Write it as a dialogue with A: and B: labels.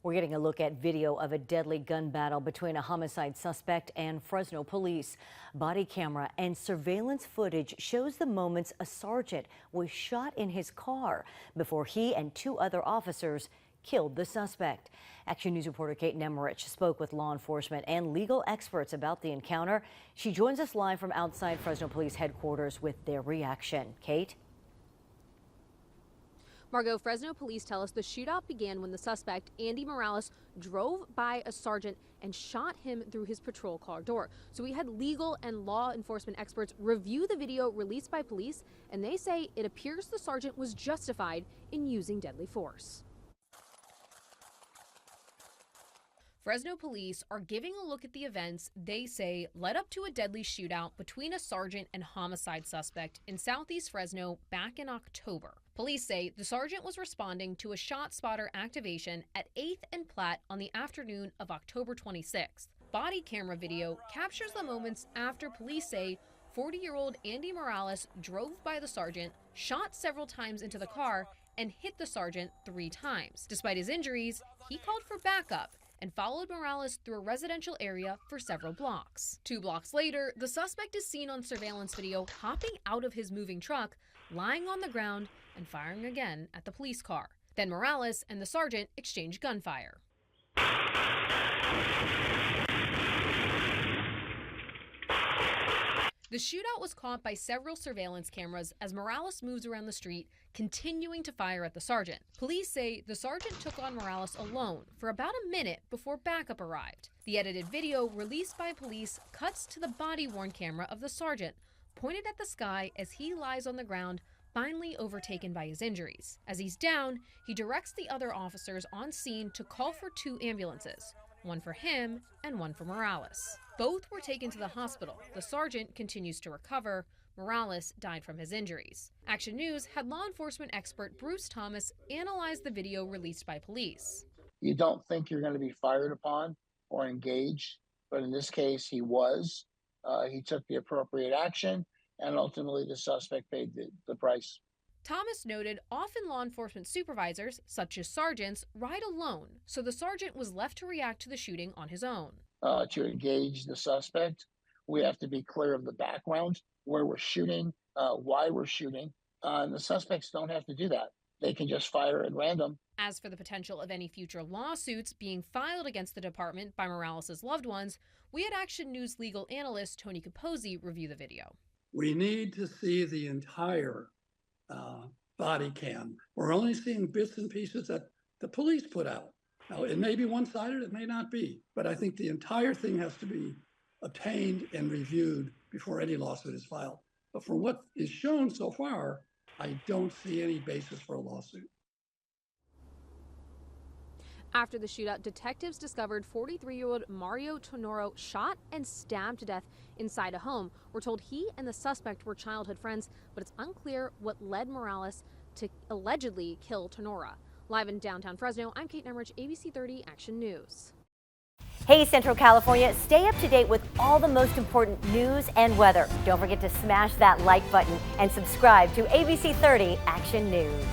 A: We're getting a look at video of a deadly gun battle between a homicide suspect and Fresno Police. Body camera and surveillance footage shows the moments a sergeant was shot in his car before he and two other officers killed the suspect. Action News reporter Kate Nemmerich spoke with law enforcement and legal experts about the encounter. She joins us live from outside Fresno Police headquarters with their reaction. Kate?
B: Margot, Fresno Police tell us the shootout began when the suspect, Andy Morales, drove by a sergeant and shot him through his patrol car door. So we had legal and law enforcement experts review the video released by police, and they say it appears the sergeant was justified in using deadly force. Fresno Police are giving a look at the events they say led up to a deadly shootout between a sergeant and homicide suspect in southeast Fresno back in October. Police say the sergeant was responding to a shot spotter activation at 8th and Platte on the afternoon of October 26th. Body camera video captures the moments after police say 40-year-old Andy Morales drove by the sergeant, shot several times into the car, and hit the sergeant 3 times. Despite his injuries, he called for backup and followed Morales through a residential area for several blocks. 2 blocks later, the suspect is seen on surveillance video hopping out of his moving truck, lying on the ground, and firing again at the police car. Then Morales and the sergeant exchange gunfire. The shootout was caught by several surveillance cameras as Morales moves around the street, continuing to fire at the sergeant. Police say the sergeant took on Morales alone for about a minute before backup arrived. The edited video released by police cuts to the body-worn camera of the sergeant, pointed at the sky as he lies on the ground, finally overtaken by his injuries. As he's down, he directs the other officers on scene to call for 2 ambulances, one for him and one for Morales. Both were taken to the hospital. The sergeant continues to recover. Morales died from his injuries. Action News had law enforcement expert Bruce Thomas analyze the video released by police.
C: You don't think you're going to be fired upon or engaged, but in this case, he was. He took the appropriate action, and ultimately the suspect paid the price.
B: Thomas noted often law enforcement supervisors, such as sergeants, ride alone, so the sergeant was left to react to the shooting on his own.
C: To engage the suspect, we have to be clear of the background, where we're shooting, why we're shooting, and the suspects don't have to do that. They can just fire at random.
B: As for the potential of any future lawsuits being filed against the department by Morales' loved ones, we had Action News legal analyst Tony Capozzi review the video.
D: We need to see the entire body cam. We're only seeing bits and pieces that the police put out. Now, it may be one-sided, it may not be, but I think the entire thing has to be obtained and reviewed before any lawsuit is filed. But from what is shown so far, I don't see any basis for a lawsuit.
B: After the shootout, detectives discovered 43-year-old Mario Tonoro shot and stabbed to death inside a home. We're told he and the suspect were childhood friends, but it's unclear what led Morales to allegedly kill Tonora. Live in downtown Fresno, I'm Kate Nemmerich, ABC 30 Action News.
A: Hey Central California, stay up to date with all the most important news and weather. Don't forget to smash that like button and subscribe to ABC 30 Action News.